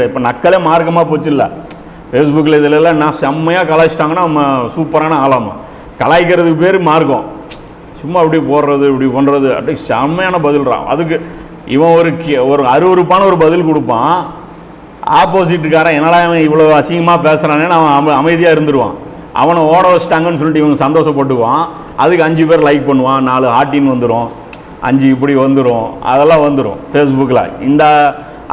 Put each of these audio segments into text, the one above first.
இப்போ நக்கலே மார்க்கமாக போச்சு இல்லை ஃபேஸ்புக்கில் இதிலெல்லாம் நான் செம்மையாக கலாய்ச்சிட்டாங்கன்னா நம்ம சூப்பரான ஆளாமா. கலாய்க்கிறதுக்கு பேர் மார்க்கம். சும்மா அப்படி போடுறது இப்படி பண்ணுறது அப்படி செம்மையான பதில்றான். அதுக்கு இவன் ஒரு அருவருப்பான ஒரு பதில் கொடுப்பான். ஆப்போசிட்டுக்காரன் என்னடா இவன் இவ்வளோ அசிங்கமாக பேசுகிறானேன்னு அவன் அமைதியாக இருந்துருவான். அவனை ஓட வச்சிட்டாங்கன்னு சொல்லிட்டு இவங்க சந்தோஷப்பட்டுக்குவான். அதுக்கு 5 பேர் லைக் பண்ணுவான், 4 ஹார்ட்டின்னு வந்துடும், 5 இப்படி வந்துடும், அதெல்லாம் வந்துடும் ஃபேஸ்புக்கில். இந்த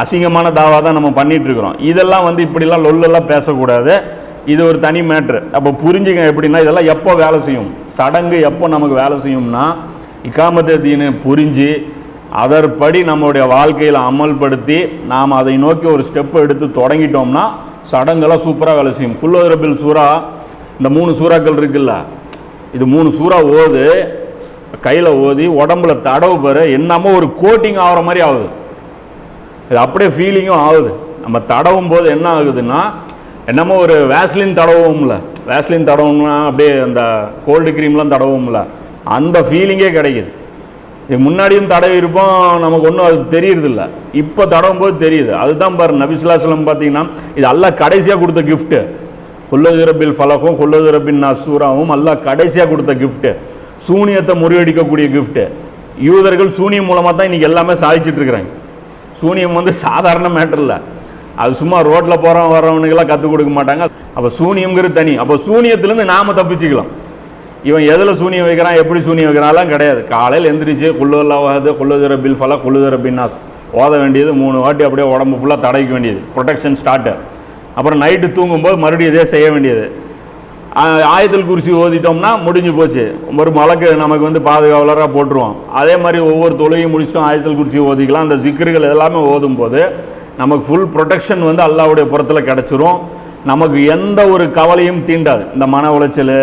அசிங்கமான தாவா தான் நம்ம பண்ணிகிட்ருக்குறோம். இதெல்லாம் இப்படிலாம் லொல்லெல்லாம் பேசக்கூடாது. இது ஒரு தனி மேட்ரு. அப்போ புரிஞ்சுங்க எப்படின்னா இதெல்லாம் எப்போ வேலை செய்யும், சடங்கு எப்போ நமக்கு வேலை செய்யும்னா இகாமத்து தீனு புரிஞ்சு அதற்படி நம்மளுடைய வாழ்க்கையில் அமல்படுத்தி நாம் அதை நோக்கி ஒரு ஸ்டெப் எடுத்து தொடங்கிட்டோம்னா சடங்கெல்லாம் சூப்பராக வேலை செய்யும். குல் ரப்பில் சூரா, இந்த 3 சூறாக்கள் இருக்குல்ல, இது 3 சூறா ஓது, கையில் ஓதி உடம்புல தடவு பெற என்னமோ ஒரு கோட்டிங் ஆகிற மாதிரி ஆகுது. இது அப்படியே ஃபீலிங்கும் ஆகுது. நம்ம தடவும் போது என்ன ஆகுதுன்னா என்னமோ ஒரு வேஸ்லின் தடவும்ல, வேஸ்லின் தடவும்னா அப்படியே அந்த கோல்டு க்ரீம்லாம் தடவும்ல, அந்த ஃபீலிங்கே கிடைக்குது. இது முன்னாடியும் தடவி இருப்போம், நமக்கு ஒன்றும் அது தெரியறதில்ல. இப்போ தடவும் போது தெரியுது. அதுதான் பாரு நபி ஸல்லல்லாஹு அலைஹி வஸல்லம் பார்த்தீங்கன்னா இது அல்லாஹ் கடைசியாக கொடுத்த கிஃப்ட்டு. குல்லு ரப்பில் ஃபலக்கும் குல்லு ரப்பின் நாஸ் சூராவும் அல்லாஹ் கடைசியாக கொடுத்த கிஃப்ட்டு. சூனியத்தை முறியடிக்கக்கூடிய கிஃப்ட்டு. யூதர்கள் சூனியம் மூலமாக தான் இன்றைக்கி எல்லாமே சாதிச்சுட்டு இருக்கிறாங்க. சூனியம் சாதாரண மேட்டர் இல்லை. அது சும்மா ரோட்டில் போகிறவன் வர்றவனுக்கெல்லாம் கற்றுக் கொடுக்க மாட்டாங்க. அப்போ சூனியங்கிறது தனி. அப்போ சூனியத்துலேருந்து நாம் தப்பிச்சுக்கலாம். இவன் எதில் சூனியம் வைக்கிறான், எப்படி சூனியம் வைக்கிறான்லாம் கிடையாது. காலையில் எந்திரிச்சு குல்லுல்லாஹது குல்லு ரப்பில் ஃபல குல்லு ரப்பின் நாஸ் ஓத வேண்டியது 3 வாட்டி, அப்படியே உடம்பு ஃபுல்லாக தடைக்க வேண்டியது, ப்ரொடெக்ஷன் ஸ்டார்ட்டு. அப்புறம் நைட்டு தூங்கும்போது மறுபடியும் இதே செய்ய வேண்டியது. ஆயத்துல் குர்சி ஓதிட்டோம்னா முடிஞ்சு போச்சு. ஒரு மலக்கு நமக்கு பாதுகாவலராக போட்டுருவோம். அதே மாதிரி ஒவ்வொரு தொழுகையும் முடிச்சிட்டோம் ஆயத்துல் குர்சி ஓதிக்கலாம். அந்த ஜிக்ருகள் எல்லாமே ஓதும் போது நமக்கு ஃபுல் ப்ரொடெக்ஷன் அல்லாஹ்வுடைய புறத்தில் கிடச்சிரும். நமக்கு எந்த ஒரு கவலையும் தீண்டாது. இந்த மன உளைச்சல்,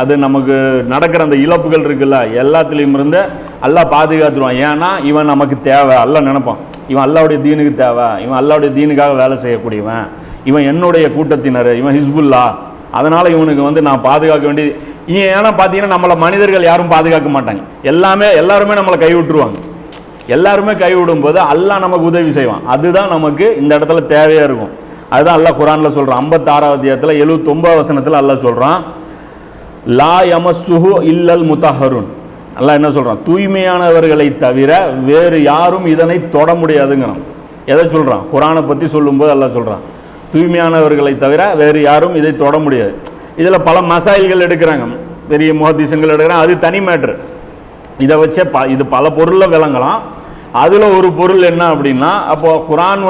அது நமக்கு நடக்கிற அந்த இழப்புகள் இருக்குல்ல, எல்லாத்துலேயும் இருந்து அல்லாஹ் பாதுகாத்துருவான். ஏன்னா இவன் நமக்கு தேவை, அல்லாஹ் நினைப்பான். இவன் அல்லாஹ்வுடைய தீனுக்கு தேவை, இவன் அல்லாஹ்வுடைய தீனுக்காக வேலை செய்யக்கூடியவன், இவன் என்னுடைய கூட்டத்தினர், இவன் ஹிஸ்புல்லா, அதனால் இவனுக்கு நான் பாதுகாக்க வேண்டியது. ஏன்னா பார்த்தீங்கன்னா நம்மளை மனிதர்கள் யாரும் பாதுகாக்க மாட்டாங்க. எல்லாருமே நம்மளை கைவிட்டுருவாங்க. எல்லாருமே கைவிடும் போது அல்லாஹ் நமக்கு உதவி செய்வான். அதுதான் நமக்கு இந்த இடத்துல தேவையாக இருக்கும். அதுதான் அல்லாஹ் குர்ஆனில் சொல்கிறான். 56வது அத்தியாயத்தில் 79வது வசனத்தில் அல்லாஹ் சொல்கிறான், லா யமஸ்ஸுஹு இல்லல் முத்தஹருன். அல்லாஹ் என்ன சொல்கிறான், தூய்மையானவர்களை தவிர வேறு யாரும் இதனை தொட முடியாதுங்கிறான். எதை சொல்கிறான், குர்ஆனை பற்றி சொல்லும்போது அல்லாஹ் சொல்கிறான் தூய்மையானவர்களை தவிர வேறு யாரும் இதை தொட முடியாது. இதில் பல மசாயில்கள் எடுக்கிறாங்க, பெரிய முஹத்திஸ்கள் எடுக்கிறாங்க, அது தனி மேட்ரு. இதை வச்சே இது பல பொருளில் விளங்கலாம். அதில் ஒரு பொருள் என்ன அப்படின்னா, அப்போ குர்ஆன்